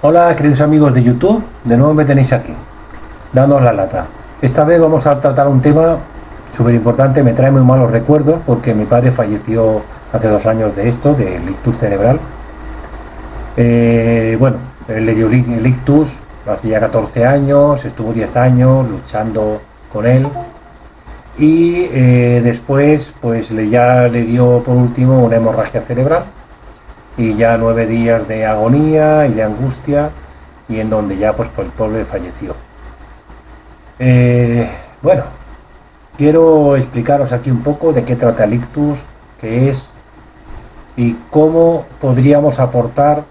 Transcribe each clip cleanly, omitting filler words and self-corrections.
Hola queridos amigos de YouTube, de nuevo me tenéis aquí, dándoos la lata. Esta vez vamos a tratar un tema súper importante, me trae muy malos recuerdos porque mi padre falleció hace 2 años de esto, del ictus cerebral. Bueno, él le dio el ictus hace ya 14 años, estuvo 10 años luchando con él y después pues ya le dio por último una hemorragia cerebral y ya 9 días de agonía y de angustia, y en donde ya pues el pobre falleció. Bueno, quiero explicaros aquí un poco de qué trata el ictus, qué es y cómo podríamos aportar.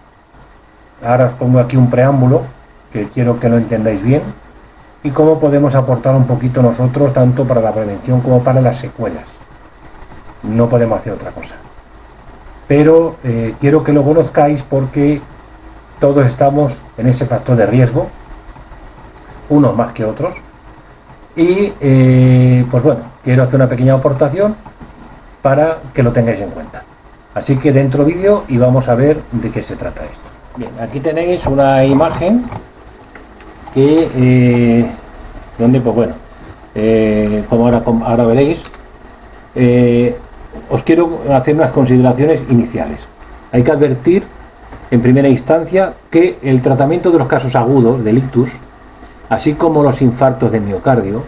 Ahora os pongo aquí un preámbulo que quiero que lo entendáis bien, y cómo podemos aportar un poquito nosotros tanto para la prevención como para las secuelas. No podemos hacer otra cosa. Pero quiero que lo conozcáis porque todos estamos en ese factor de riesgo, unos más que otros, y pues bueno, quiero hacer una pequeña aportación para que lo tengáis en cuenta. Así que dentro vídeo y vamos a ver de qué se trata esto. Bien, aquí tenéis una imagen que donde pues bueno, como ahora veréis, os quiero hacer unas consideraciones iniciales. Hay que advertir en primera instancia que el tratamiento de los casos agudos del ictus, así como los infartos de miocardio,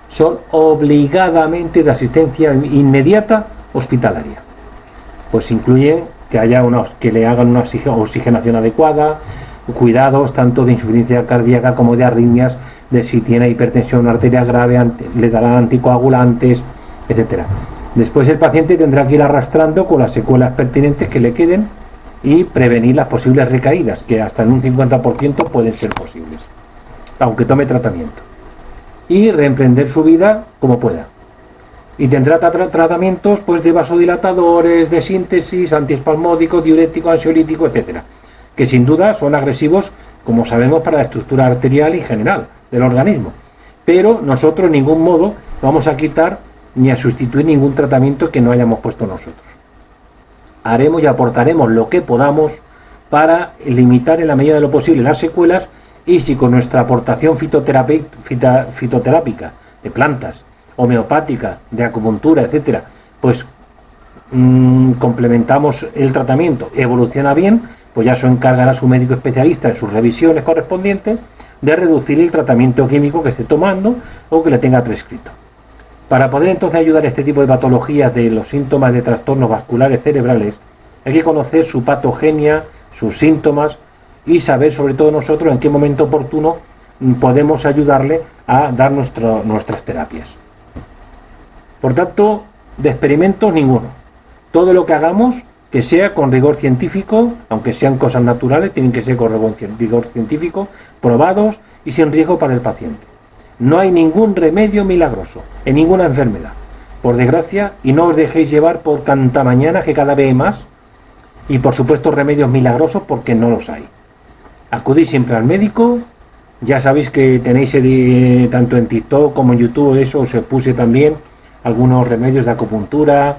son obligadamente de asistencia inmediata hospitalaria. Pues incluyen que le hagan una oxigenación adecuada, cuidados tanto de insuficiencia cardíaca como de arritmias, de si tiene hipertensión arterial grave, le darán anticoagulantes, etcétera. Después el paciente tendrá que ir arrastrando con las secuelas pertinentes que le queden y prevenir las posibles recaídas, que hasta en un 50% pueden ser posibles, aunque tome tratamiento. Y reemprender su vida como pueda. Y tendrá tratamientos pues de vasodilatadores, de síntesis, antiespasmódicos, diuréticos, ansiolíticos, etcétera, que sin duda son agresivos, como sabemos, para la estructura arterial y general del organismo. Pero nosotros en ningún modo vamos a quitar ni a sustituir ningún tratamiento que no hayamos puesto nosotros. Haremos y aportaremos lo que podamos para limitar en la medida de lo posible las secuelas, y si con nuestra aportación fitoterápica de plantas, homeopática, de acupuntura, etcétera, pues complementamos el tratamiento, evoluciona bien, pues ya se encargará su médico especialista en sus revisiones correspondientes de reducir el tratamiento químico que esté tomando o que le tenga prescrito. Para poder entonces ayudar a este tipo de patologías de los síntomas de trastornos vasculares cerebrales, hay que conocer su patogenia, sus síntomas, y saber sobre todo nosotros en qué momento oportuno podemos ayudarle a dar nuestras terapias. Por tanto, de experimentos ninguno. Todo lo que hagamos que sea con rigor científico, aunque sean cosas naturales, tienen que ser con rigor científico, probados y sin riesgo para el paciente. No hay ningún remedio milagroso en ninguna enfermedad, por desgracia, y no os dejéis llevar por tanta mañana que cada vez hay más, y por supuesto remedios milagrosos porque no los hay. Acudid siempre al médico. Ya sabéis que tenéis tanto en TikTok como en YouTube, eso os puse también algunos remedios de acupuntura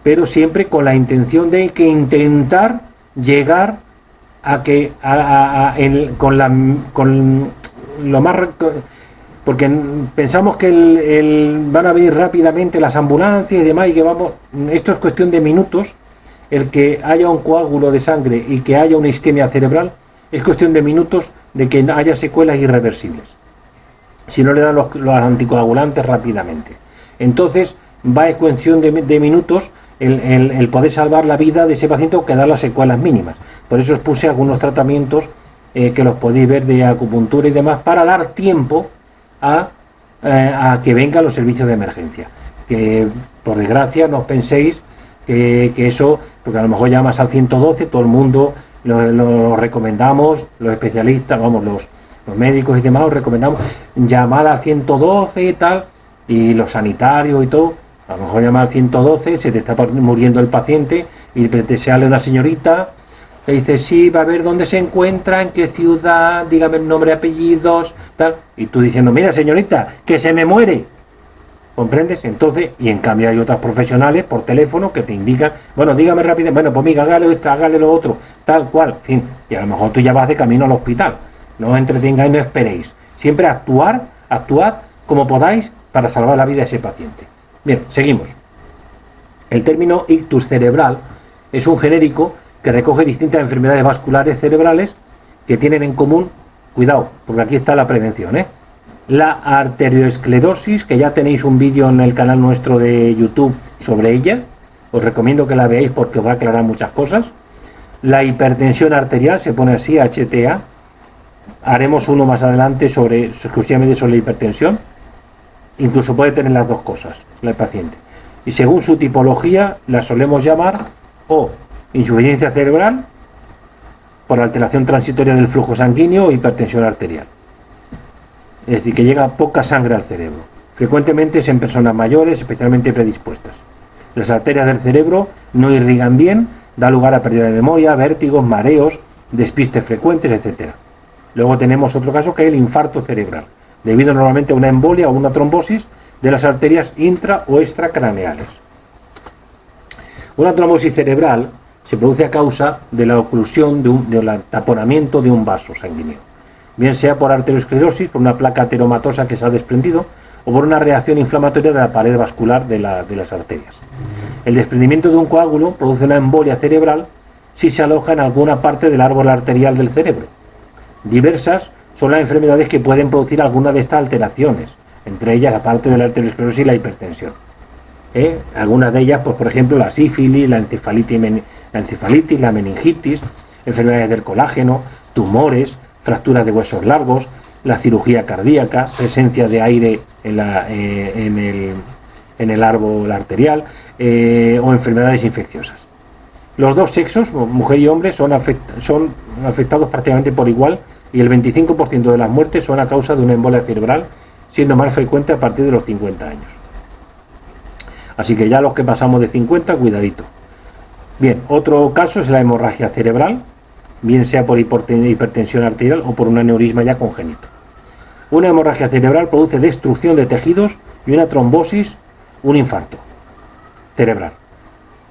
pero siempre con la intención de que intentar llegar a que con lo más, porque pensamos que van a venir rápidamente las ambulancias y demás, y que esto es cuestión de minutos. El que haya un coágulo de sangre y que haya una isquemia cerebral es cuestión de minutos de que haya secuelas irreversibles si no le dan los anticoagulantes rápidamente. Entonces es cuestión de minutos el poder salvar la vida de ese paciente o quedar las secuelas mínimas. Por eso os puse algunos tratamientos que los podéis ver de acupuntura y demás, para dar tiempo a que vengan los servicios de emergencia. Que por desgracia no os penséis que eso, porque a lo mejor llamas al 112, todo el mundo lo recomendamos, los especialistas, los médicos y demás, os recomendamos llamar al 112 y tal, y los sanitarios y todo. A lo mejor llamar al 112, se te está muriendo el paciente y te sale una señorita, le dice, sí, va a ver dónde se encuentra, en qué ciudad, dígame el nombre, apellidos, tal, y tú diciendo, mira señorita, que se me muere. ¿Comprendes? Entonces, y en cambio hay otras profesionales por teléfono que te indican, bueno, dígame rápido, bueno, pues mira, hágale esto, hágale lo otro, tal cual, en fin, y a lo mejor tú ya vas de camino al hospital. No os entretengáis, no esperéis. Siempre actuad como podáis para salvar la vida de ese paciente. Bien, seguimos. El término ictus cerebral es un genérico que recoge distintas enfermedades vasculares cerebrales que tienen en común, cuidado, porque aquí está la prevención, la arterioesclerosis, que ya tenéis un vídeo en el canal nuestro de YouTube sobre ella, os recomiendo que la veáis porque os va a aclarar muchas cosas. La hipertensión arterial, se pone así, HTA, haremos uno más adelante exclusivamente sobre la hipertensión, incluso puede tener las dos cosas, el paciente. Y según su tipología, la solemos llamar o insuficiencia cerebral, por alteración transitoria del flujo sanguíneo o hipertensión arterial. Es decir, que llega poca sangre al cerebro. Frecuentemente es en personas mayores, especialmente predispuestas. Las arterias del cerebro no irrigan bien, da lugar a pérdida de memoria, vértigos, mareos, despistes frecuentes, etc. Luego tenemos otro caso que es el infarto cerebral, debido normalmente a una embolia o una trombosis de las arterias intra o extracraneales. Una trombosis cerebral se produce a causa de la oclusión del taponamiento de un vaso sanguíneo, bien sea por arteriosclerosis, por una placa ateromatosa que se ha desprendido, o por una reacción inflamatoria de la pared vascular de las arterias. El desprendimiento de un coágulo produce una embolia cerebral si se aloja en alguna parte del árbol arterial del cerebro. Diversas son las enfermedades que pueden producir alguna de estas alteraciones, entre ellas, aparte de la arteriosclerosis y la hipertensión. Algunas de ellas, pues por ejemplo, la sífilis, la encefalitis, la meningitis, enfermedades del colágeno, tumores, fracturas de huesos largos, la cirugía cardíaca, presencia de aire en el árbol arterial o enfermedades infecciosas. Los dos sexos, mujer y hombre, son afectados prácticamente por igual, y el 25% de las muertes son a causa de una embolia cerebral, siendo más frecuente a partir de los 50 años. Así que ya los que pasamos de 50, cuidadito. Bien, otro caso es la hemorragia cerebral, bien sea por hipertensión arterial o por un aneurisma ya congénito. Una hemorragia cerebral produce destrucción de tejidos y una trombosis, un infarto cerebral,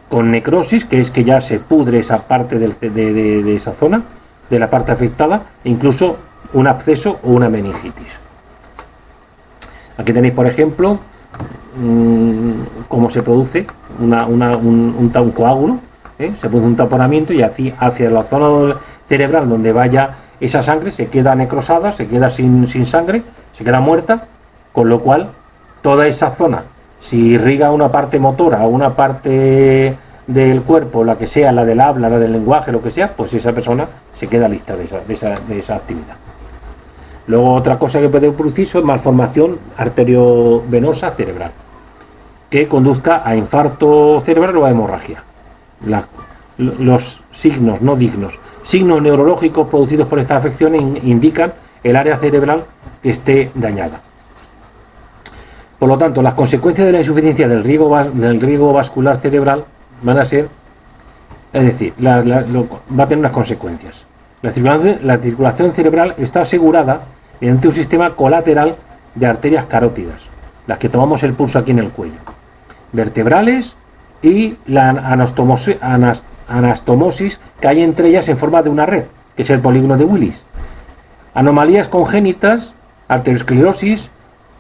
con necrosis, que es que ya se pudre esa parte de esa zona, de la parte afectada, e incluso un absceso o una meningitis. Aquí tenéis, por ejemplo, cómo se produce un coágulo, se produce un taponamiento y hacia la zona cerebral donde vaya esa sangre se queda necrosada, se queda sin sangre, se queda muerta, con lo cual toda esa zona, si irriga una parte motora o una parte del cuerpo, la que sea, la del habla, la del lenguaje, lo que sea, pues esa persona se queda lista de esa actividad. Luego otra cosa que puede producir es malformación arteriovenosa cerebral, que conduzca a infarto cerebral o a hemorragia. Los signos no dignos, signos neurológicos producidos por esta afección indican el área cerebral que esté dañada. Por lo tanto, las consecuencias de la insuficiencia del riego vascular cerebral van a ser, es decir, va a tener unas consecuencias. La circulación cerebral está asegurada mediante un sistema colateral de arterias carótidas, las que tomamos el pulso aquí en el cuello, vertebrales y la anastomosis que hay entre ellas en forma de una red, que es el polígono de Willis. Anomalías congénitas, arteriosclerosis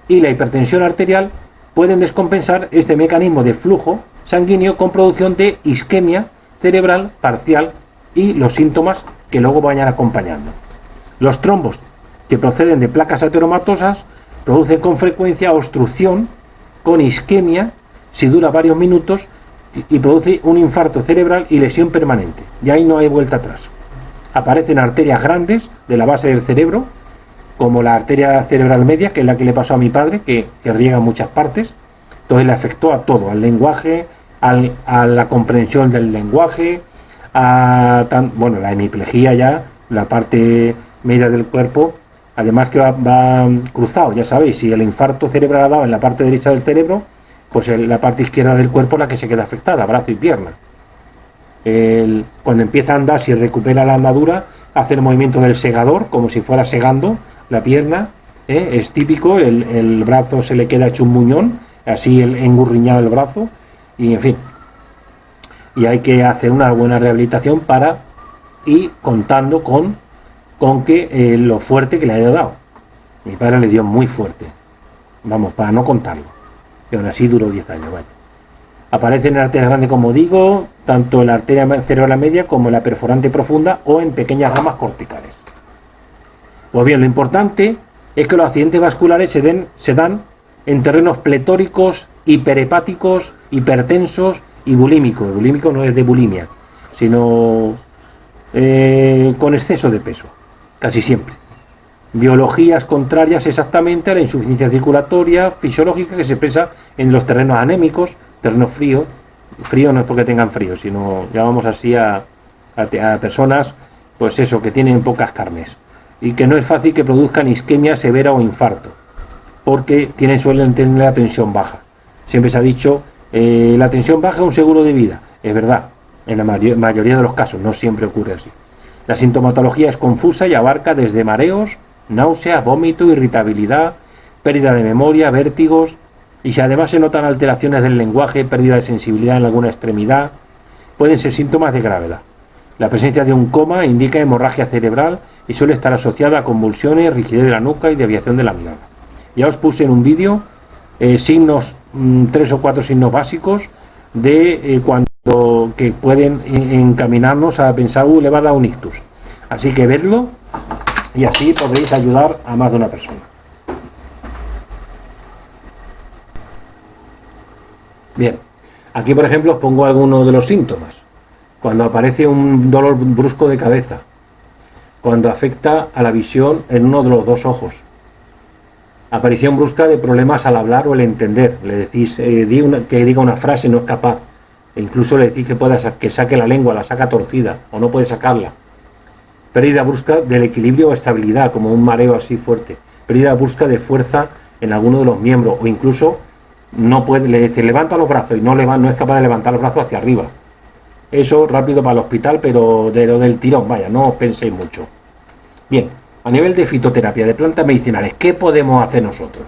y la hipertensión arterial pueden descompensar este mecanismo de flujo sanguíneo con producción de isquemia cerebral parcial y los síntomas que luego vayan acompañando. Los trombos que proceden de placas ateromatosas producen con frecuencia obstrucción con isquemia si dura varios minutos y produce un infarto cerebral y lesión permanente. Y ahí no hay vuelta atrás. Aparecen arterias grandes de la base del cerebro, como la arteria cerebral media, que es la que le pasó a mi padre, que riega muchas partes. Entonces le afectó a todo, al lenguaje, a la comprensión del lenguaje, la hemiplegia ya, la parte media del cuerpo, además que va cruzado, ya sabéis, si el infarto cerebral ha dado en la parte derecha del cerebro, pues la parte izquierda del cuerpo es la que se queda afectada, brazo y pierna. Cuando empieza a andar, si recupera la andadura, hace el movimiento del segador, como si fuera segando la pierna, es típico, el brazo se le queda hecho un muñón, así engurriñado el brazo, y en fin. Y hay que hacer una buena rehabilitación para y contando con que lo fuerte que le haya dado. Mi padre le dio muy fuerte, vamos, para no contarlo, y aún así duró 10 años, vaya. Aparece en arterias grandes, como digo, tanto en la arteria cerebral media como en la perforante profunda o en pequeñas ramas corticales. Pues bien, lo importante es que los accidentes vasculares se dan en terrenos pletóricos, hiperhepáticos, hipertensos y bulímicos. El bulímico no es de bulimia, sino con exceso de peso, casi siempre. Biologías contrarias exactamente a la insuficiencia circulatoria fisiológica que se expresa en los terrenos anémicos, terrenos fríos. Frío no es porque tengan frío, sino llamamos así a personas, pues eso, que tienen pocas carnes y que no es fácil que produzcan isquemia severa o infarto, porque suelen tener la tensión baja. Siempre se ha dicho, la tensión baja es un seguro de vida. Es verdad, en la mayoría de los casos, no siempre ocurre así. La sintomatología es confusa y abarca desde mareos, náuseas, vómito, irritabilidad, pérdida de memoria, vértigos, y si además se notan alteraciones del lenguaje, pérdida de sensibilidad en alguna extremidad, pueden ser síntomas de gravedad. La presencia de un coma indica hemorragia cerebral y suele estar asociada a convulsiones, rigidez de la nuca y desviación de la mirada. Ya os puse en un vídeo signos, 3 o 4 signos básicos de cuando que pueden encaminarnos a pensar, le va a dar un ictus. Así que vedlo y así podréis ayudar a más de una persona. Bien, aquí por ejemplo os pongo algunos de los síntomas. Cuando aparece un dolor brusco de cabeza, cuando afecta a la visión en uno de los dos ojos, aparición brusca de problemas al hablar o el entender, le decís que diga una frase, no es capaz, e incluso le decís que saque la lengua, la saca torcida o no puede sacarla. Pérdida brusca del equilibrio o estabilidad, como un mareo así fuerte, pérdida brusca de fuerza en alguno de los miembros, o incluso no puede, le dice levanta los brazos y no es capaz de levantar los brazos hacia arriba. Eso rápido para el hospital, pero de lo del tirón, vaya, no os penséis mucho. Bien, a nivel de fitoterapia, de plantas medicinales, ¿qué podemos hacer nosotros?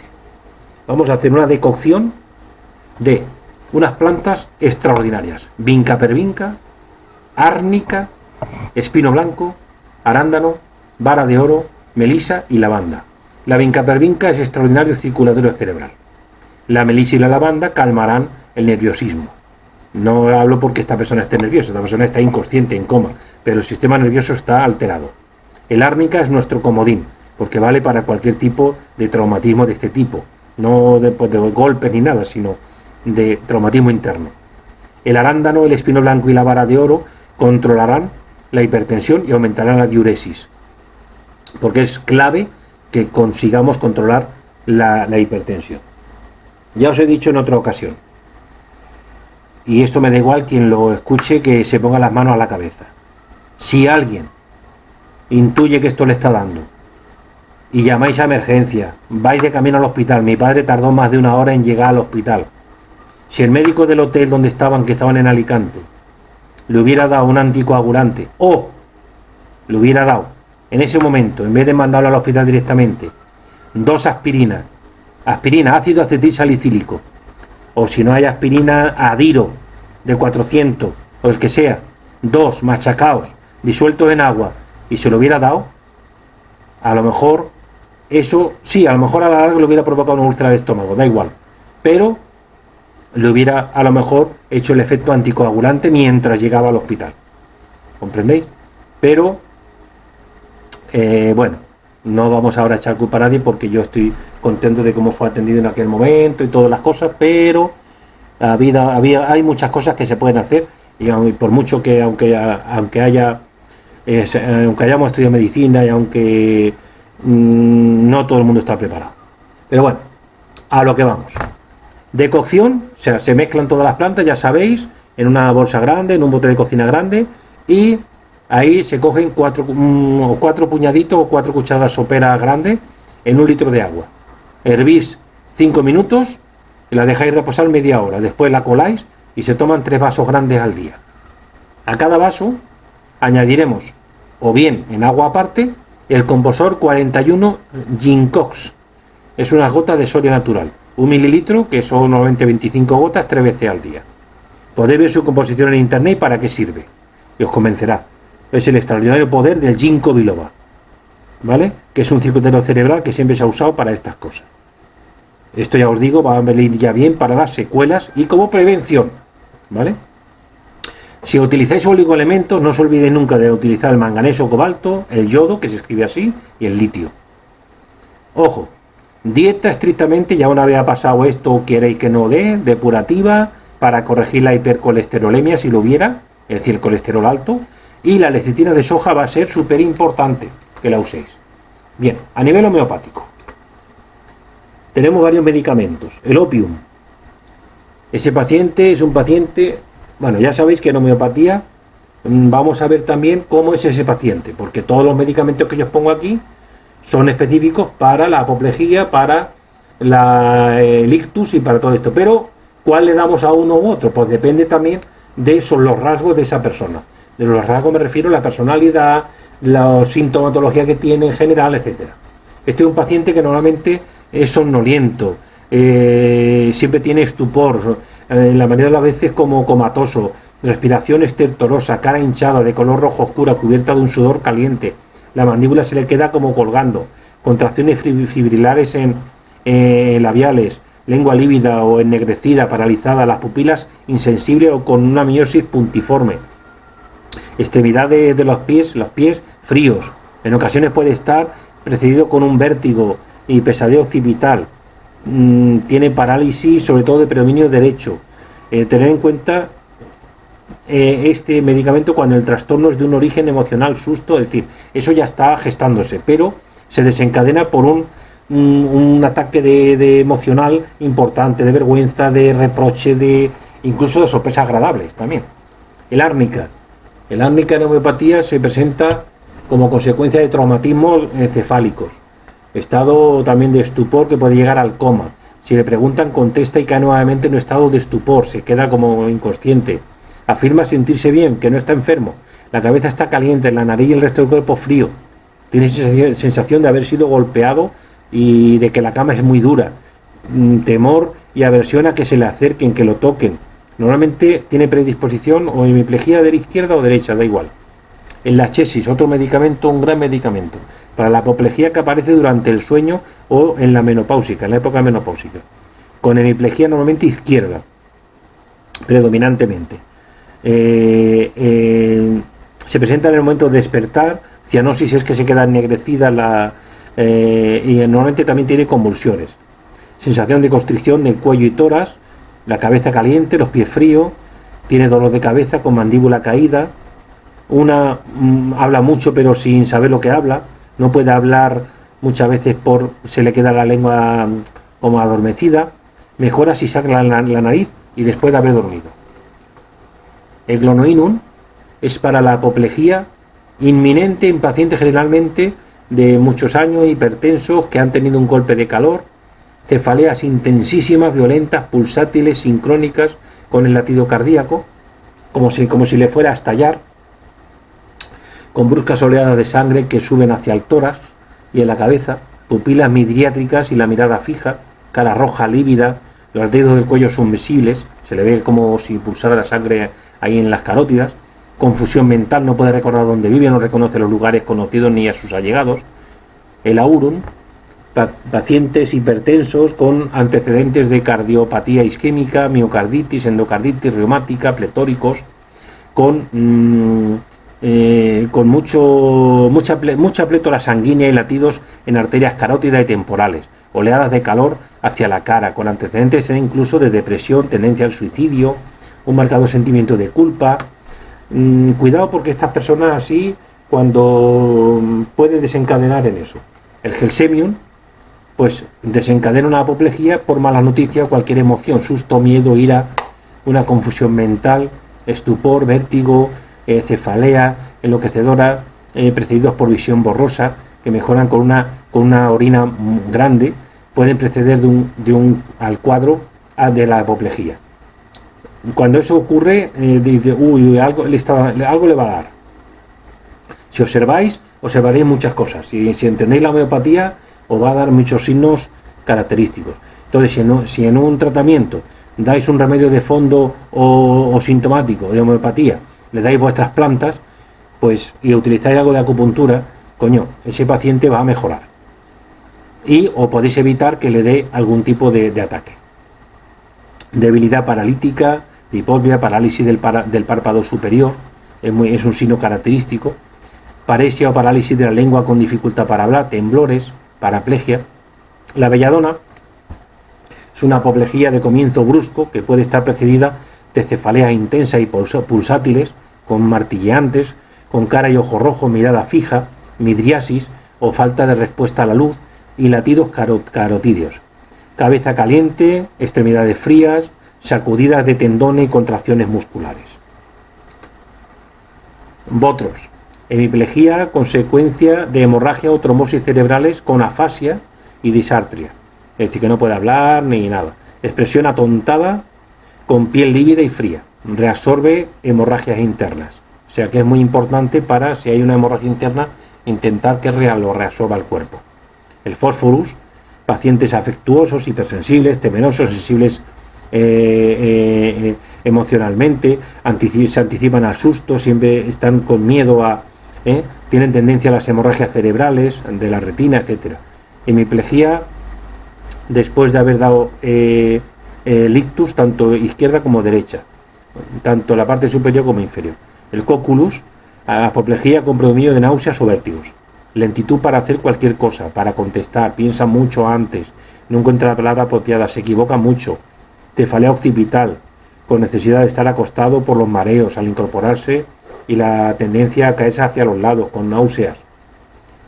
Vamos a hacer una decocción de unas plantas extraordinarias: vinca pervinca, árnica, espino blanco, arándano, vara de oro, melisa y lavanda. La vinca pervinca es extraordinario circulatorio cerebral. La melisa y la lavanda calmarán el nerviosismo. No hablo porque esta persona esté nerviosa, esta persona está inconsciente, en coma, pero el sistema nervioso está alterado. El árnica es nuestro comodín, porque vale para cualquier tipo de traumatismo de este tipo, no de golpes ni nada, sino de traumatismo interno. El arándano, el espino blanco y la vara de oro controlarán la hipertensión y aumentarán la diuresis, porque es clave que consigamos controlar la hipertensión. Ya os he dicho en otra ocasión, y esto me da igual quien lo escuche, que se ponga las manos a la cabeza. Si alguien intuye que esto le está dando y llamáis a emergencia, vais de camino al hospital, mi padre tardó más de 1 hora en llegar al hospital. Si el médico del hotel donde estaban, que estaban en Alicante, le hubiera dado un anticoagulante o le hubiera dado en ese momento, en vez de mandarlo al hospital directamente, 2 aspirinas, ácido acetil salicílico, o si no hay aspirina, Adiro de 400 o el que sea, 2 machacaos disueltos en agua, y se lo hubiera dado, a lo mejor eso sí, a lo mejor a la larga le hubiera provocado una úlcera de estómago, da igual, pero le hubiera a lo mejor hecho el efecto anticoagulante mientras llegaba al hospital, ¿comprendéis? Pero bueno, no vamos ahora a echar culpa a nadie, porque yo estoy contento de cómo fue atendido en aquel momento y todas las cosas, pero hay muchas cosas que se pueden hacer, y por mucho que aunque hayamos estudiado medicina y aunque no todo el mundo está preparado. Pero bueno, a lo que vamos. Decocción, o sea, se mezclan todas las plantas, ya sabéis, en una bolsa grande, en un bote de cocina grande, y ahí se cogen 4 puñaditos o 4 cucharadas soperas grandes en 1 litro de agua. Hervís 5 minutos y la dejáis reposar media hora. Después la coláis y se toman 3 vasos grandes al día. A cada vaso añadiremos, o bien en agua aparte, el composor 41 Ginkox. Es unas gotas de sodio natural. 1 mililitro, que son normalmente 25 gotas, 3 veces al día. Podéis ver su composición en internet y para qué sirve, y os convencerá. es el extraordinario poder del ginkgo biloba, ¿vale? Que es un circuitero cerebral que siempre se ha usado para estas cosas. Esto ya os digo, va a venir ya bien para las secuelas y como prevención, ¿vale? Si utilizáis oligoelementos, no os olvidéis nunca de utilizar el manganeso, cobalto, el yodo, que se escribe así, y el litio. Ojo, dieta estrictamente, ya una vez ha pasado esto, queréis que no dé, depurativa, para corregir la hipercolesterolemia si lo hubiera, es decir, el colesterol alto, y la lecitina de soja va a ser súper importante que la uséis. Bien, a nivel homeopático, tenemos varios medicamentos. El opium. Ese paciente es un paciente, bueno, ya sabéis que en homeopatía vamos a ver también cómo es ese paciente, porque todos los medicamentos que yo os pongo aquí son específicos para la apoplejía, para el ictus y para todo esto. Pero, ¿cuál le damos a uno u otro? Pues depende también de los rasgos de esa persona. De los rasgos me refiero a la personalidad, la sintomatología que tiene en general, etcétera. Este es un paciente que normalmente es somnoliento, siempre tiene estupor, la mayoría de las veces como comatoso, respiración estertorosa, cara hinchada, de color rojo oscura, cubierta de un sudor caliente, la mandíbula se le queda como colgando, contracciones fibrilares en labiales, lengua lívida o ennegrecida, paralizada, las pupilas insensibles o con una miosis puntiforme, extremidades de los pies fríos, en ocasiones puede estar precedido con un vértigo y pesadeo occipital, tiene parálisis sobre todo de predominio derecho. Tener en cuenta este medicamento cuando el trastorno es de un origen emocional, susto, es decir, eso ya está gestándose, pero se desencadena por un ataque de emocional importante, de vergüenza, de reproche, incluso de sorpresas agradables también. El árnica en homeopatía se presenta como consecuencia de traumatismos encefálicos, estado también de estupor que puede llegar al coma. Si le preguntan, contesta y cae nuevamente en un estado de estupor, se queda como inconsciente. Afirma sentirse bien, que no está enfermo. La cabeza está caliente, la nariz y el resto del cuerpo frío. Tiene sensación de haber sido golpeado y de que la cama es muy dura. Temor y aversión a que se le acerquen, que lo toquen. Normalmente tiene predisposición o hemiplegia de la izquierda o derecha, da igual. El lachesis, otro medicamento, un gran medicamento, para la apoplejía que aparece durante el sueño o en la menopáusica, en la época menopáusica. Con hemiplegia normalmente izquierda, predominantemente. Se presenta en el momento de despertar, cianosis es que se queda ennegrecida y normalmente también tiene convulsiones. Sensación de constricción del cuello y tórax, la cabeza caliente, los pies fríos, tiene dolor de cabeza con mandíbula caída, habla mucho pero sin saber lo que habla, no puede hablar muchas veces se le queda la lengua como adormecida, mejora si saca la nariz y después de haber dormido. El glonoinum es para la apoplejía inminente en pacientes generalmente de muchos años, hipertensos, que han tenido un golpe de calor, cefaleas intensísimas, violentas, pulsátiles, sincrónicas con el latido cardíaco, como si le fuera a estallar, con bruscas oleadas de sangre que suben hacia el tórax y en la cabeza, pupilas midriátricas y la mirada fija, cara roja, lívida, los dedos del cuello son visibles, se le ve como si pulsara la sangre ahí en las carótidas, confusión mental, no puede recordar dónde vive, no reconoce los lugares conocidos ni a sus allegados. El aurum, pacientes hipertensos con antecedentes de cardiopatía isquémica, miocarditis, endocarditis reumática, pletóricos, con mucha plétora sanguínea y latidos en arterias carótidas y temporales, oleadas de calor hacia la cara, con antecedentes incluso de depresión, tendencia al suicidio, un marcado sentimiento de culpa. Cuidado porque estas personas así, cuando pueden desencadenar en eso. El gelsemium, pues desencadena una apoplejía por mala noticia, cualquier emoción, susto, miedo, ira, una confusión mental, estupor, vértigo, cefalea, enloquecedora, precedidos por visión borrosa, que mejoran con una orina grande, pueden preceder al cuadro de la apoplejía. Cuando eso ocurre, dice, algo le va a dar. Si observáis, observaréis muchas cosas. Si entendéis la homeopatía, os va a dar muchos signos característicos. Entonces, si en un tratamiento dais un remedio de fondo o sintomático de homeopatía, le dais vuestras plantas, pues y utilizáis algo de acupuntura, coño, ese paciente va a mejorar. Y o podéis evitar que le dé algún tipo de ataque. Debilidad paralítica, diplopia, parálisis del párpado superior, es un signo característico. Paresia o parálisis de la lengua con dificultad para hablar, temblores, paraplegia. La belladona es una apoplejía de comienzo brusco que puede estar precedida de cefaleas intensas y pulsátiles, con martilleantes, con cara y ojo rojo, mirada fija, midriasis o falta de respuesta a la luz y latidos carotídeos. Cabeza caliente, extremidades frías, sacudidas de tendones y contracciones musculares. Botros. Hemiplegia, consecuencia de hemorragia o trombosis cerebrales con afasia y disartria. Es decir, que no puede hablar ni nada. Expresión atontada, con piel lívida y fría. Reabsorbe hemorragias internas. O sea que es muy importante para, si hay una hemorragia interna, intentar que lo reabsorba el cuerpo. El fósforus, pacientes afectuosos, hipersensibles, temerosos, sensibles emocionalmente, se anticipan al susto, siempre están con miedo tienen tendencia a las hemorragias cerebrales, de la retina, etc. Hemiplegia, después de haber dado el ictus, tanto izquierda como derecha, tanto la parte superior como inferior. El cóculus, apoplejía con predominio de náuseas o vértigos. Lentitud para hacer cualquier cosa, para contestar, piensa mucho antes, no encuentra la palabra apropiada, se equivoca mucho. Cefalea occipital, con necesidad de estar acostado por los mareos al incorporarse y la tendencia a caerse hacia los lados, con náuseas.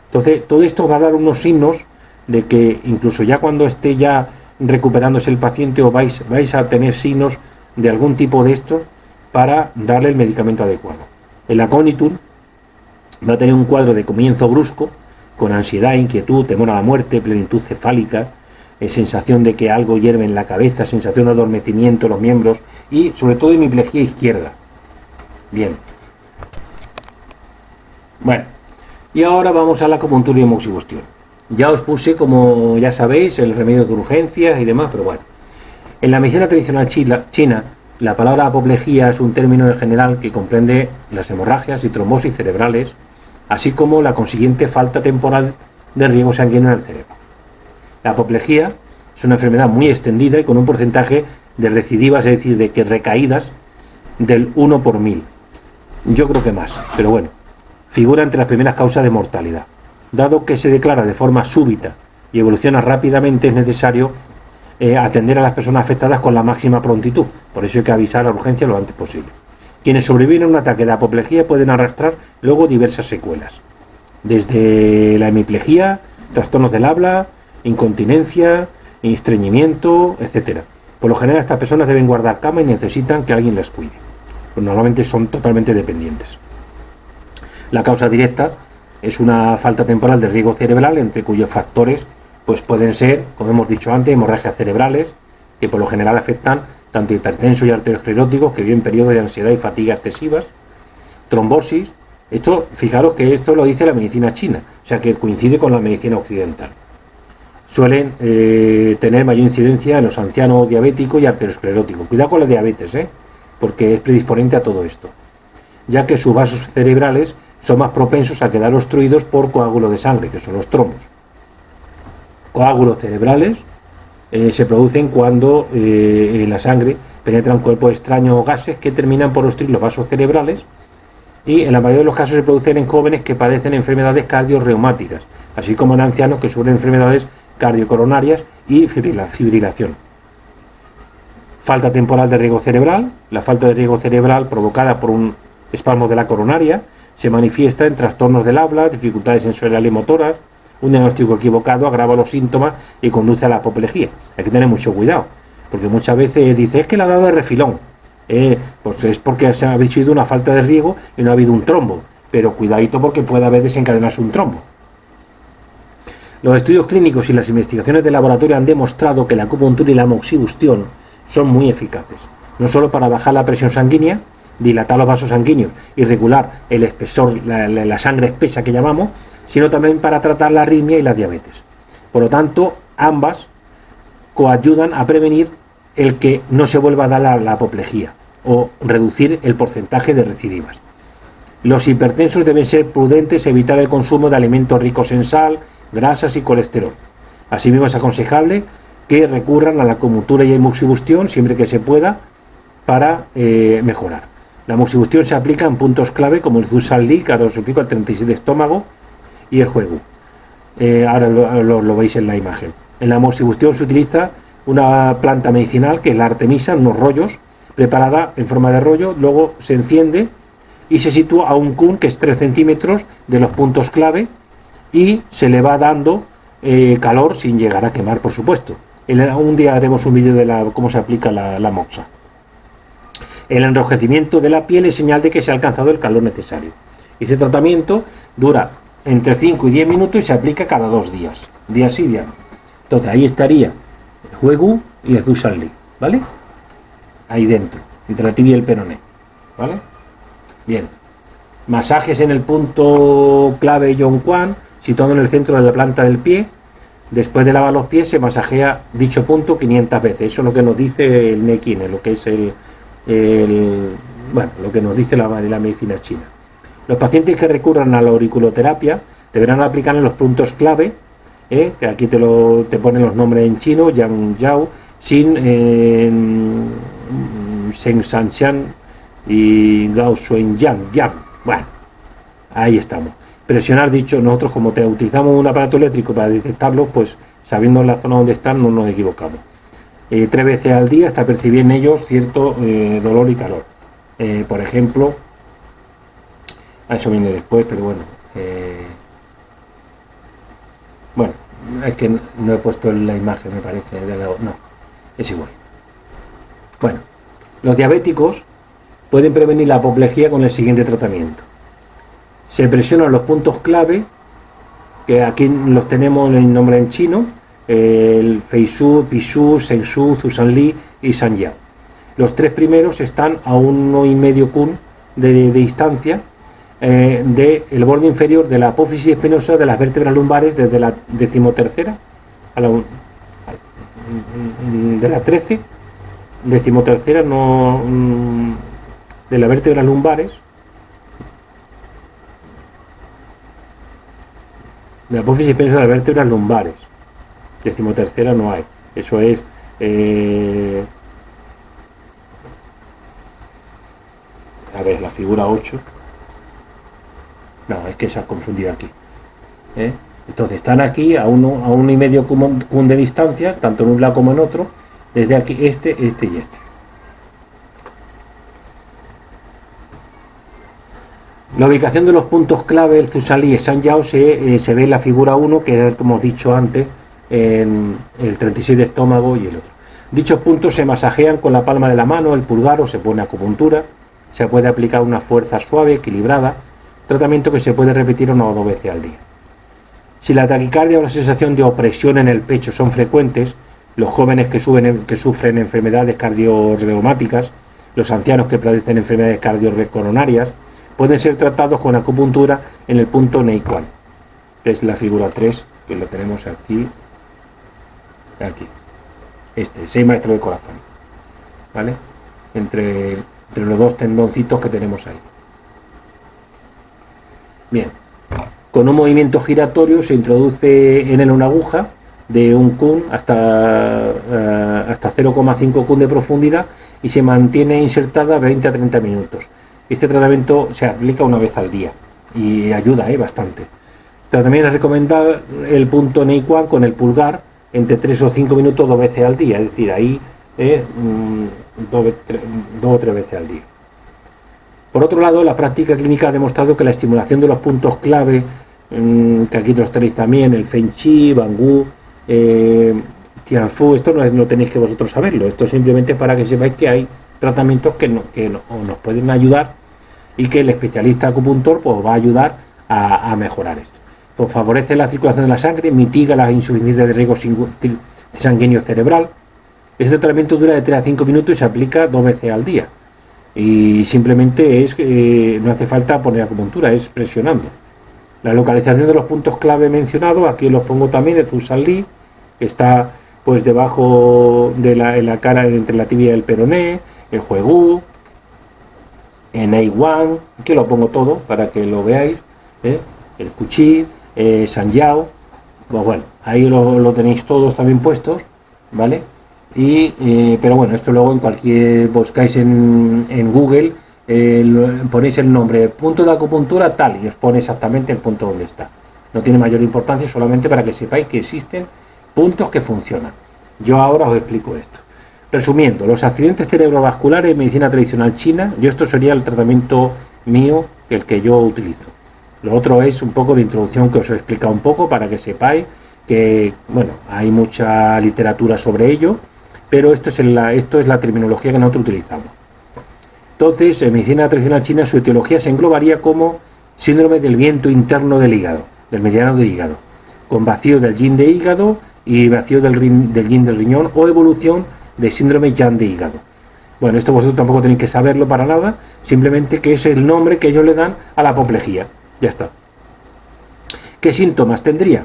Entonces, todo esto va a dar unos signos de que incluso ya cuando esté ya recuperándose el paciente o vais a tener signos de algún tipo de esto para darle el medicamento adecuado. El aconitum va a tener un cuadro de comienzo brusco, con ansiedad, inquietud, temor a la muerte, plenitud cefálica, sensación de que algo hierve en la cabeza, sensación de adormecimiento en los miembros y sobre todo hemiplegia izquierda. Bien. Bueno, y ahora vamos a la acupuntura y hemoxibustión. Ya os puse, como ya sabéis, el remedio de urgencias y demás, pero bueno. En la medicina tradicional china, la palabra apoplejía es un término en general que comprende las hemorragias y trombosis cerebrales, así como la consiguiente falta temporal de riego sanguíneo en el cerebro. La apoplejía es una enfermedad muy extendida y con un porcentaje de recidivas, es decir, de que recaídas, del 1 por 1000. Yo creo que más, pero bueno. Figura entre las primeras causas de mortalidad. Dado que se declara de forma súbita y evoluciona rápidamente, es necesario atender a las personas afectadas con la máxima prontitud. Por eso hay que avisar a la urgencia lo antes posible. Quienes sobreviven a un ataque de apoplejía pueden arrastrar luego diversas secuelas. Desde la hemiplegia, trastornos del habla, incontinencia, estreñimiento, etc. Por lo general estas personas deben guardar cama y necesitan que alguien las cuide. Pues normalmente son totalmente dependientes. La causa directa es una falta temporal de riego cerebral, entre cuyos factores pues pueden ser, como hemos dicho antes, hemorragias cerebrales, que por lo general afectan tanto hipertensos y arterioscleróticos que viven periodos de ansiedad y fatiga excesivas, trombosis. Esto, fijaros que esto lo dice la medicina china, o sea que coincide con la medicina occidental. Suelen tener mayor incidencia en los ancianos diabéticos y arterioscleróticos. Cuidado con la diabetes, porque es predisponente a todo esto, ya que sus vasos cerebrales son más propensos a quedar obstruidos por coágulos de sangre, que son los trombos. Coágulos cerebrales se producen cuando en la sangre penetran cuerpos extraños o gases que terminan por obstruir los vasos cerebrales, y en la mayoría de los casos se producen en jóvenes que padecen enfermedades cardiorreumáticas, así como en ancianos que sufren enfermedades cardiocoronarias y fibrilación. Falta temporal de riego cerebral. La falta de riego cerebral provocada por un espasmo de la coronaria se manifiesta en trastornos del habla, dificultades sensoriales y motoras. Un diagnóstico equivocado agrava los síntomas y conduce a la apoplejía. Hay que tener mucho cuidado, porque muchas veces dice, es que le ha dado de refilón. Pues es porque se ha habido una falta de riego y no ha habido un trombo, pero cuidadito porque puede haber desencadenado un trombo. Los estudios clínicos y las investigaciones de laboratorio han demostrado que la acupuntura y la hemoxibustión son muy eficaces, no solo para bajar la presión sanguínea, dilatar los vasos sanguíneos y regular el espesor, la sangre espesa que llamamos, sino también para tratar la arritmia y la diabetes. Por lo tanto, ambas coayudan a prevenir el que no se vuelva a dar la apoplejía o reducir el porcentaje de recidivas. Los hipertensos deben ser prudentes, evitar el consumo de alimentos ricos en sal, grasas y colesterol. Asimismo es aconsejable que recurran a la acupuntura y amoxibustión siempre que se pueda para mejorar. La amoxibustión se aplica en puntos clave como el Zusalli, que ahora os explico, el 36 de estómago, y el juego. Ahora lo veis en la imagen. En la amoxibustión se utiliza una planta medicinal que es la artemisa, unos rollos, preparada en forma de rollo, luego se enciende y se sitúa a un kun, que es 3 centímetros de los puntos clave, y se le va dando calor sin llegar a quemar, por supuesto. Un día haremos un vídeo de cómo se aplica la moxa. El enrojecimiento de la piel es señal de que se ha alcanzado el calor necesario. Este tratamiento dura entre 5 y 10 minutos y se aplica cada 2 días, día sí, día no. Entonces ahí estaría el Juegu y el Zusalli, ¿vale? Ahí dentro, entre la tibia y el peroné, ¿vale? Bien. Masajes en el punto clave Yongquan, situado en el centro de la planta del pie. Después de lavar los pies se masajea dicho punto 500 veces. Eso es lo que nos dice el Nekine, lo que es lo que nos dice la medicina china. Los pacientes que recurran a la auriculoterapia deberán aplicar en los puntos clave, que aquí te ponen los nombres en chino: Yang Yao, Xin, Sheng Sanshan y Gao Suen Yang. Bueno, ahí estamos. Presionar nosotros, como utilizamos un aparato eléctrico para detectarlo, pues sabiendo la zona donde están no nos equivocamos. 3 veces al día hasta percibir en ellos cierto dolor y calor. Por ejemplo, a eso viene después, pero bueno. Bueno, es que no he puesto la imagen, me parece. No, es igual. Bueno, los diabéticos pueden prevenir la apoplejía con el siguiente tratamiento. Se presionan los puntos clave, que aquí los tenemos el nombre en chino: el Feishu, Pishu, Shenshu, Zusanli y Sanyao. Los 3 primeros están a 1,5 kun de distancia del borde inferior de la apófisis espinosa de las vértebras lumbares, desde la 13ª a de la 13, 13ª, no, de las vértebras lumbares, de la apófisis espinosa de las vértebras lumbares. 13ª no hay, eso es a ver, la figura 8. No, es que se ha confundido aquí. Entonces están aquí a 1,5 kun de distancia, tanto en un lado como en otro, desde aquí este y este. La ubicación de los puntos clave, el Zusalli y Sanyao, se ve en la figura 1, que es, como hemos dicho antes, en el 36 de estómago y el otro. Dichos puntos se masajean con la palma de la mano, el pulgar, o se pone acupuntura. Se puede aplicar una fuerza suave, equilibrada, tratamiento que se puede repetir 1 o 2 veces al día. Si la taquicardia o la sensación de opresión en el pecho son frecuentes, los jóvenes que sufren enfermedades cardiorreumáticas, los ancianos que padecen enfermedades cardiorcoronarias, pueden ser tratados con acupuntura en el punto Neikuan, que es la figura 3, que lo tenemos aquí. 6 maestros del corazón, ¿vale? Entre los 2 tendoncitos que tenemos ahí. Bien, con un movimiento giratorio se introduce en él una aguja de 1 kun hasta 0,5 kun de profundidad y se mantiene insertada 20 a 30 minutos. Este tratamiento se aplica 1 vez al día y ayuda bastante. También es recomendable el punto Neikuan con el pulgar entre 3 o 5 minutos 2 veces al día, es decir, ahí 2 o 3 veces al día. Por otro lado, la práctica clínica ha demostrado que la estimulación de los puntos clave, que aquí los tenéis también, el Feng Chi, Bangú, Tianfu, esto no tenéis que vosotros saberlo, esto es simplemente para que sepáis que hay tratamientos que nos pueden ayudar y que el especialista acupuntor pues va a ayudar a mejorar esto. Pues favorece la circulación de la sangre, mitiga la insuficiencia de riego sanguíneo cerebral. Este tratamiento dura de 3 a 5 minutos y se aplica 2 veces al día. Y simplemente no hace falta poner acupuntura, es presionando. La localización de los puntos clave mencionados, aquí los pongo también: el Zusalli, que está pues debajo de en la cara, entre la tibia y el peroné, el Juegu, Neiwan, que lo pongo todo para que lo veáis, el Cuchí, Sanyao, pues bueno, ahí lo tenéis todos también puestos, ¿vale? Pero bueno, esto luego en cualquier, buscáis en Google, ponéis el nombre, punto de acupuntura tal, y os pone exactamente el punto donde está. No tiene mayor importancia, solamente para que sepáis que existen puntos que funcionan. Yo ahora os explico esto. Resumiendo, los accidentes cerebrovasculares en medicina tradicional china, esto sería el tratamiento mío, el que yo utilizo. Lo otro es un poco de introducción que os he explicado un poco para que sepáis que, bueno, hay mucha literatura sobre ello, pero esto es la terminología que nosotros utilizamos. Entonces, en medicina tradicional china, su etiología se englobaría como síndrome del viento interno del hígado, del meridiano del hígado, con vacío del yin de hígado y vacío del yin del riñón, o evolución de síndrome yang de hígado. Bueno, esto vosotros tampoco tenéis que saberlo para nada, simplemente que es el nombre que ellos le dan a la apoplejía. Ya está. ¿Qué síntomas tendría?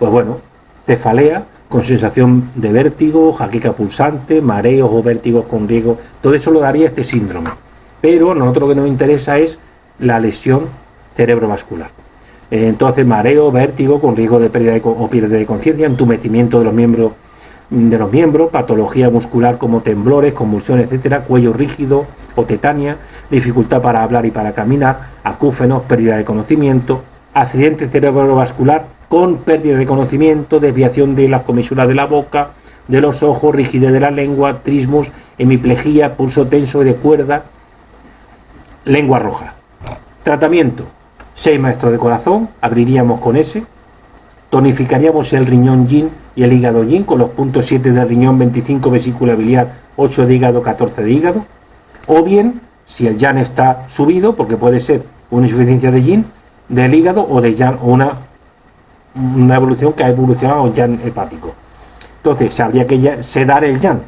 Pues bueno, cefalea con sensación de vértigo, jaqueca pulsante, mareos o vértigos con riesgo, todo eso lo daría este síndrome. Pero a nosotros lo que nos interesa es la lesión cerebrovascular. Entonces, mareo, vértigo con riesgo de pérdida de conciencia, entumecimiento de los miembros, patología muscular como temblores, convulsiones, etcétera, cuello rígido o tetania, dificultad para hablar y para caminar, acúfenos, pérdida de conocimiento, accidente cerebrovascular con pérdida de conocimiento, desviación de las comisuras de la boca, de los ojos, rigidez de la lengua, trismus, hemiplegia, pulso tenso de cuerda, lengua roja. Tratamiento: 6 maestros de corazón, abriríamos con ese, tonificaríamos el riñón yin y el hígado yin con los puntos 7 del riñón, 25 vesícula biliar, 8 de hígado, 14 de hígado, o bien, si el yang está subido, porque puede ser una insuficiencia de yin, del hígado, o de yang, o una evolución que ha evolucionado a yang hepático. Entonces, habría que sedar el yang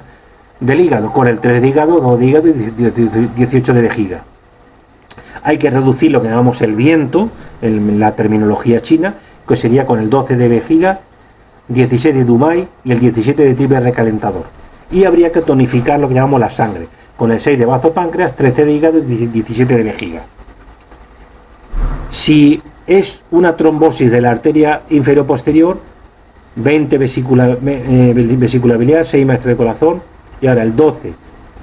del hígado con el 3 de hígado, 2 de hígado y 18 de vejiga. Hay que reducir lo que llamamos el viento, en la terminología china, que sería con el 12 de vejiga, 16 de Dumai y el 17 de triple recalentador. Y habría que tonificar lo que llamamos la sangre, con el 6 de bazo páncreas, 13 de hígado y 17 de vejiga. Si es una trombosis de la arteria inferior posterior, 20 vesícula biliar, 6 maestros de corazón, y ahora el 12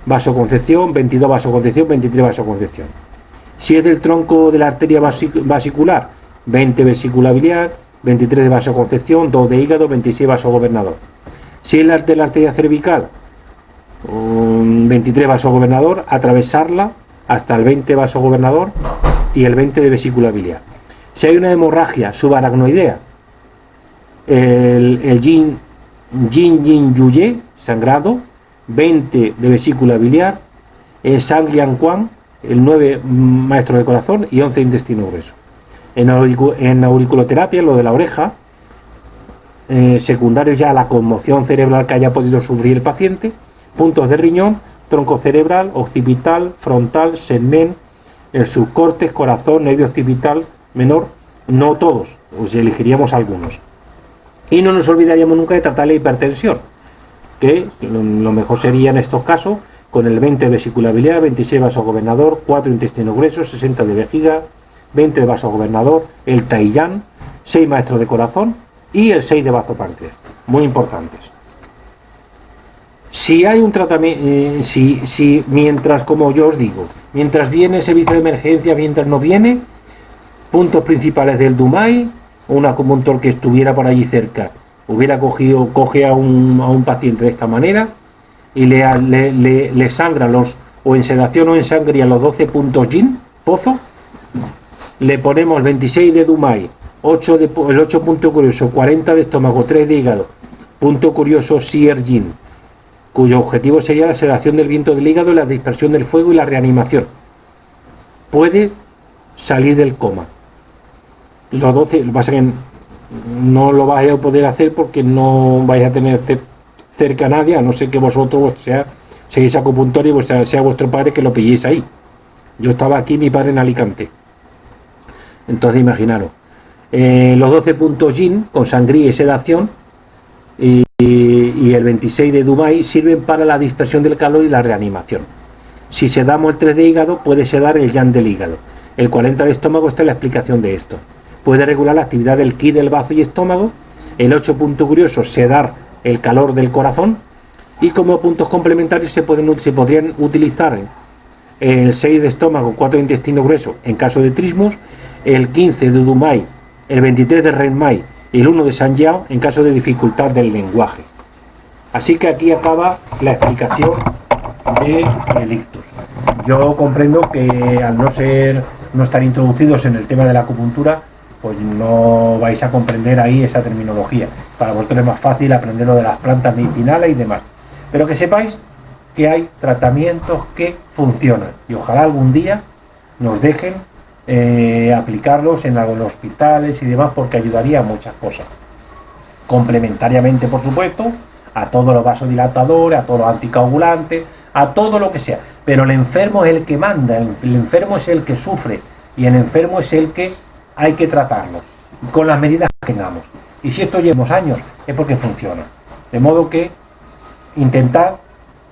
vasoconcepción, 22 vasoconcepción, 23 vasoconcepción. Si es del tronco de la arteria vasicular, 20 vesícula biliar, 23 de vasoconcepción, 2 de hígado, 26 vasogobernador. Si es de la arteria cervical, 23 vasogobernador, atravesarla hasta el 20 vasogobernador y el 20 de vesícula biliar. Si hay una hemorragia subaracnoidea, el yin yuye, sangrado, 20 de vesícula biliar, el sang liang quan, el 9 maestro de corazón y 11 intestino grueso. En auriculoterapia, lo de la oreja, secundario ya a la conmoción cerebral que haya podido sufrir el paciente, puntos de riñón, tronco cerebral, occipital, frontal, segmen, el subcórtex, corazón, nervio occipital menor, no todos, pues elegiríamos algunos. Y no nos olvidaríamos nunca de tratar la hipertensión, que lo mejor sería en estos casos con el 20 de vesícula biliar, 26 vasogobernador, 4 intestino grueso, 60 de vejiga, 20 de vasogobernador, el taiyán, 6 maestros de corazón y el 6 de bazo páncreas, muy importantes. Si hay un tratamiento, si mientras, como yo os digo, mientras viene servicio de emergencia, mientras no viene, puntos principales del Dumai, un acupuntor que estuviera por allí cerca, coge a un paciente de esta manera y le sangra o en sedación o en sangría los 12 puntos yin, pozo, le ponemos el 26 de Dumai, el 8 punto curioso, 40 de estómago, 3 de hígado, punto curioso Sier yin, cuyo objetivo sería la sedación del viento del hígado, la dispersión del fuego y la reanimación. Puede salir del coma. Los 12, lo que pasa es que no lo vais a poder hacer porque no vais a tener cerca a nadie, a no ser que vosotros seáis acupuntor y sea vuestro padre que lo pilléis ahí. Yo estaba aquí, mi padre en Alicante. Entonces imaginaros. Los 12 puntos yin con sangría y sedación y el 26 de Dumai sirven para la dispersión del calor y la reanimación. Si sedamos el 3 de hígado, puede sedar el yang del hígado. El 40 de estómago, está la explicación de esto. Puede regular la actividad del ki del bazo y estómago. El 8 punto curioso, sedar el calor del corazón. Y como puntos complementarios se podrían utilizar el 6 de estómago, 4 de intestino grueso en caso de trismos, el 15 de Udumai, el 23 de Renmai y el 1 de Sanjiao en caso de dificultad del lenguaje. Así que aquí acaba la explicación del ictus. Yo comprendo que al no estar introducidos en el tema de la acupuntura, pues no vais a comprender ahí esa terminología. Para vosotros es más fácil aprender lo de las plantas medicinales y demás. Pero que sepáis que hay tratamientos que funcionan y ojalá algún día nos dejen aplicarlos en algunos hospitales y demás, porque ayudaría a muchas cosas. Complementariamente, por supuesto, a todos los vasodilatadores, a todos los anticoagulantes, a todo lo que sea. Pero el enfermo es el que manda, el enfermo es el que sufre y el enfermo es el que hay que tratarlo con las medidas que tengamos. Y si esto llevamos años es porque funciona. De modo que intentad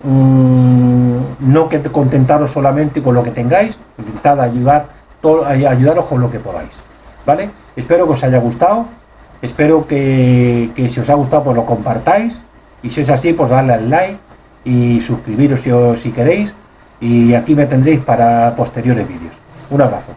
no que contentaros solamente con lo que tengáis, intentad ayudaros con lo que podáis, ¿vale? Espero que os haya gustado, espero que si os ha gustado pues lo compartáis, y si es así pues darle al like y suscribiros si queréis, y aquí me tendréis para posteriores vídeos. Un abrazo.